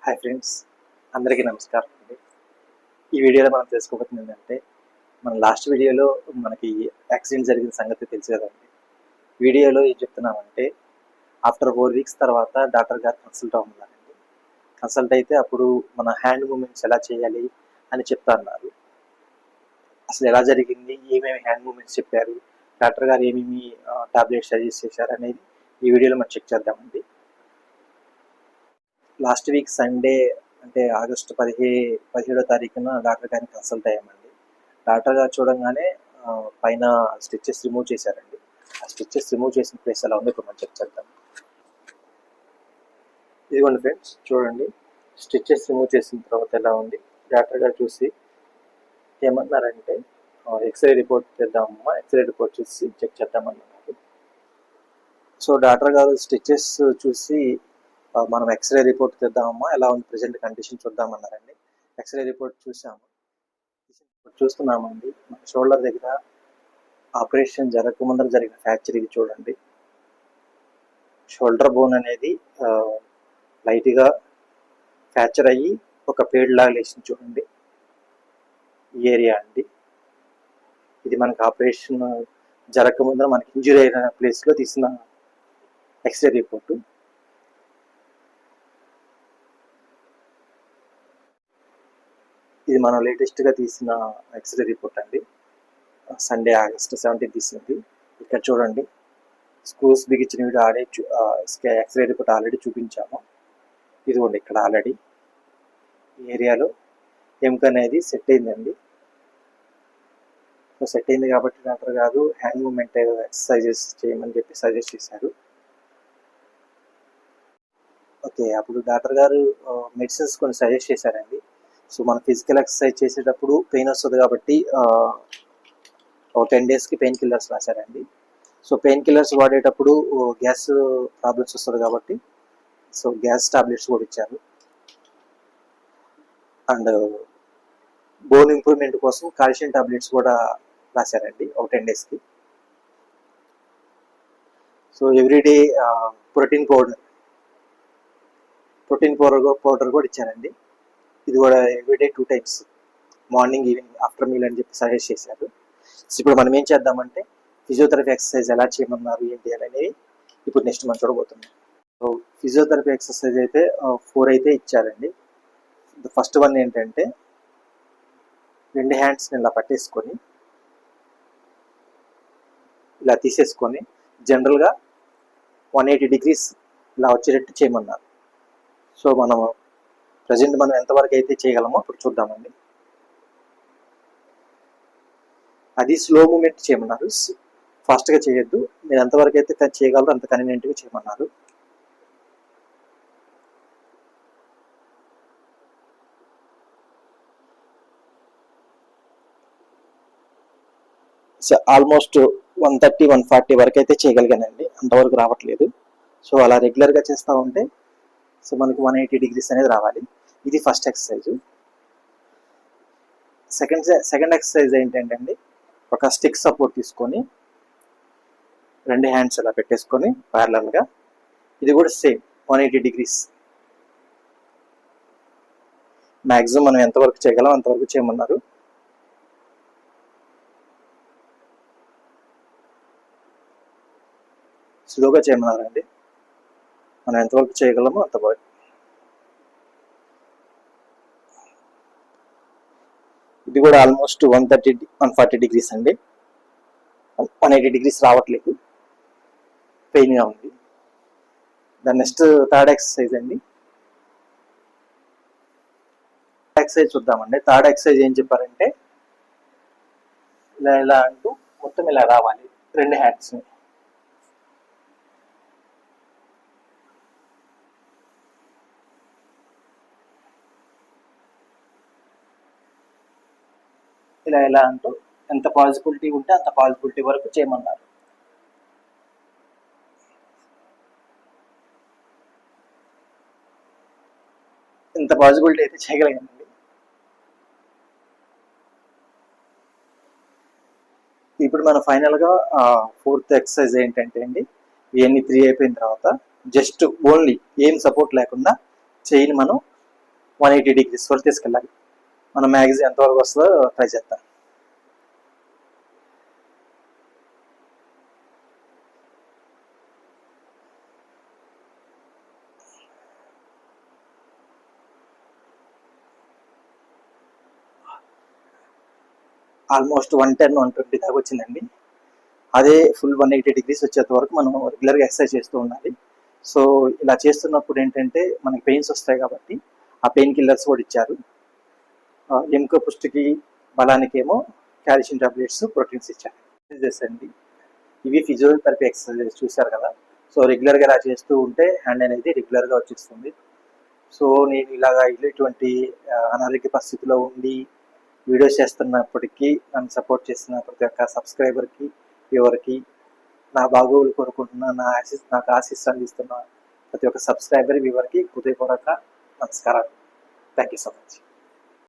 Hi friends, అందరికీ నమస్కారం అండి. ఈ వీడియోలో మనం తెలుసుకోబోతుంది ఏంటంటే, మన లాస్ట్ వీడియోలో మనకి యాక్సిడెంట్ జరిగిన సంగతి తెలుసు కదండి. వీడియోలో ఏం చెప్తున్నామంటే, ఆఫ్టర్ 4 వీక్స్ తర్వాత డాక్టర్ గారు కన్సల్ట్ అవ్వమన్నారండి. కన్సల్ట్ అయితే అప్పుడు మన హ్యాండ్ మూమెంట్స్ ఎలా చేయాలి అని చెప్తా అన్నారు. అసలు ఎలా జరిగింది, ఏమేమి హ్యాండ్ మూమెంట్స్ చెప్పారు, డాక్టర్ గారు ఏమేమి టాబ్లెట్స్ సజెస్ట్ చేశారు అనేది ఈ వీడియోలో మనం చెక్ చేద్దామండి. లాస్ట్ వీక్ సండే అంటే ఆగస్టు 17వ తారీఖున డాక్టర్ గారిని కన్సల్ట్ అయ్యామండి. డాక్టర్ గారు చూడంగానే పైన స్టిచెస్ రిమూవ్ చేశారండి. ఆ స్టిచెస్ రిమూవ్ చేసిన ప్లేస్ ఎలా ఉంది ఇప్పుడు మనం చెక్ చేద్దాం. ఇదిగోండి ఫ్రెండ్స్, చూడండి స్టిచెస్ రిమూవ్ చేసిన తర్వాత ఎలా ఉంది. డాక్టర్ గారు చూసి ఏమన్నారంటే, ఎక్స్రే రిపోర్ట్ చేద్దామమ్మా, ఎక్స్రే రిపోర్ట్ చూసి చెక్ చేద్దామన్నారు. సో డాక్టర్ గారు స్టిచెస్ చూసి మనం ఎక్స్రే రిపోర్ట్ తెద్దామమ్మా, ఎలా ఉంది ప్రెసెంట్ కండిషన్ చూద్దామన్నారండి. ఎక్స్రే రిపోర్ట్ చూస్తున్నామండి. మన షోల్డర్ దగ్గర ఆపరేషన్ జరగకముందర జరిగిన ఫ్రాక్చర్ ఇది చూడండి. షోల్డర్ బోన్ అనేది లైట్గా ఫ్రాక్చర్ అయ్యి ఒక పేడ్ లాగా లేచింది చూడండి. ఈ ఏరియా అండి, ఇది మనకి ఆపరేషన్ జరగకముందర మనకి ఇంజురీ అయిన ప్లేస్లో తీసిన ఎక్స్రే రిపోర్టు. ఇది మనం లేటెస్ట్గా తీసిన ఎక్స్రే రిపోర్ట్ అండి. సండే ఆగస్టు 17 తీసింది. ఇక్కడ చూడండి, స్క్రూస్ బిగించిన వీడియో ఎక్స్రే రిపోర్ట్ ఆల్రెడీ చూపించాము. ఇదిగోండి, ఇక్కడ ఆల్రెడీ ఈ ఏరియాలో ఎముక అనేది సెట్ అయిందండి. సో సెట్ అయింది కాబట్టి డాక్టర్ గారు హ్యాండ్ మూమెంట్ ఎక్సర్సైజెస్ చేయమని చెప్పి సజెస్ట్ చేశారు. ఓకే, అప్పుడు డాక్టర్ గారు మెడిసిన్స్ కొన్ని సజెస్ట్ చేశారండి. సో మన ఫిజికల్ ఎక్సర్సైజ్ చేసేటప్పుడు పెయిన్ వస్తుంది కాబట్టి ఒక 10 డేస్కి పెయిన్ కిల్లర్స్ రాశారండి. సో పెయిన్ కిల్లర్స్ వాడేటప్పుడు గ్యాస్ ప్రాబ్లమ్స్ వస్తుంది కాబట్టి సో గ్యాస్ టాబ్లెట్స్ కూడా ఇచ్చారు. అండ్ బోన్ ఇంప్రూవ్మెంట్ కోసం కాల్షియం టాబ్లెట్స్ కూడా రాశారండి ఒక 10 డేస్కి. సో ఎవ్రీడే ప్రోటీన్ పౌడర్ కూడా ఇచ్చారండి. ఇది కూడా everyday 2 times, morning, evening, after meal అని చెప్పి సజెస్ట్ చేశారు. సో ఇప్పుడు మనం ఏం చేద్దామంటే, ఫిజియోథెరపీ ఎక్సర్సైజ్ ఎలా చేయమన్నారు ఏంటి అనేది ఇప్పుడు నెక్స్ట్ మనం చూడబోతున్నాం. సో ఫిజియోథెరపీ ఎక్సర్సైజ్ అయితే 4 అయితే ఇచ్చారండి. ఫస్ట్ వన్ ఏంటంటే, 2 హ్యాండ్స్ని ఇలా పట్టేసుకొని ఇలా తీసేసుకొని జనరల్గా 180 degrees ఇలా వచ్చేటట్టు చేయమన్నారు. సో ప్రజెంట్ మనం ఎంతవరకు అయితే చేయగలమో ఇప్పుడు చూద్దామండి. అది స్లో మూమెంట్ చేయమన్నారు, ఫాస్ట్గా చేయొద్దు. మీరు ఎంతవరకు అయితే చేయగలరో అంత కన్వీనియంట్గా చేయమన్నారు. సో ఆల్మోస్ట్ 130-140 వరకు అయితే చేయగలిగానండి, అంతవరకు రావట్లేదు. సో అలా రెగ్యులర్గా చేస్తూ ఉంటే సో మనకి 180 degrees అనేది రావాలి. ఇది ఫస్ట్ ఎక్సర్సైజ్. సెకండ్ ఎక్సర్సైజ్ ఏంటంటే అండి, ఒక స్టిక్ సపోర్ట్ తీసుకొని 2 హ్యాండ్స్ అలా పెట్టేసుకొని ప్యారలల్గా, ఇది కూడా సేమ్ 180 degrees. మ్యాక్సిమం మనం ఎంతవరకు చేయగలం అంతవరకు చేయమన్నారు. స్లోగా చేయమన్నారండి, మనం ఎంతవరకు చేయగలమో అంతవరకు. ఇది కూడా ఆల్మోస్ట్ 140 degrees అండి, 180 degrees రావట్లేదు, పెయిన్గా ఉంది. దాని నెక్స్ట్ థర్డ్ ఎక్సర్సైజ్ అండి. ఎక్సర్సైజ్ చూద్దామండి. థర్డ్ ఎక్సర్సైజ్ ఏం చెప్పారంటే, ఇలా అంటూ మొత్తం ఇలా రావాలి 2 హ్యాండ్స్ని. ఇలా అంటూ ఎంత పాసిబిలిటీ ఉంటే అంత పాసిబిలిటీ వరకు చేయమన్నారు. ఎంత పాసిబిలిటీ అయితే చేయగలిగానండి. ఇప్పుడు మన ఫైనల్గా 4th ఎక్సర్సైజ్ ఏంటంటే అండి, ఇవన్నీ 3 అయిపోయిన తర్వాత జస్ట్ ఓన్లీ ఏం సపోర్ట్ లేకుండా చెయ్యిని మనం 180 degrees వరకు తీసుకెళ్ళాలి. మన మ్యాగజైన్ ఎంతవరకు వస్తుందో ట్రై చేద్దాం. ఆల్మోస్ట్ 110, 120 దాకా వచ్చిందండి. అదే ఫుల్ 180 degrees వచ్చేంత వరకు మనం రెగ్యులర్గా ఎక్సర్సైజ్ చేస్తూ ఉండాలి. సో ఇలా చేస్తున్నప్పుడు ఏంటంటే మనకి పెయిన్స్ వస్తాయి కాబట్టి ఆ పెయిన్ కిల్లర్స్ కూడా ఇచ్చారు. ఎముక పుష్టికి బలానికి ఏమో కాల్షియం టాబ్లెట్స్, ప్రోటీన్స్ ఇచ్చారు. అండి ఇవి ఫిజియోథెరపీ ఎక్సర్సైజ్ చూశారు కదా. సో రెగ్యులర్గా ఇలా చేస్తూ ఉంటే హ్యాండ్ అనేది రెగ్యులర్గా వచ్చేస్తుంది. సో నేను ఇలాగా ఇటువంటి అనారోగ్య పరిస్థితిలో ఉండి వీడియోస్ చేస్తున్నప్పటికీ నన్ను సపోర్ట్ చేస్తున్న ప్రతి ఒక్క సబ్స్క్రైబర్కి, వ్యూవర్కి, నా బాగోగులు కోరుకుంటున్న నాకు ఆశీస్సు అందిస్తున్న ప్రతి ఒక్క సబ్స్క్రైబర్, వ్యూవర్కి హృదయపూర్వక నమస్కారాలు. Thank you so much.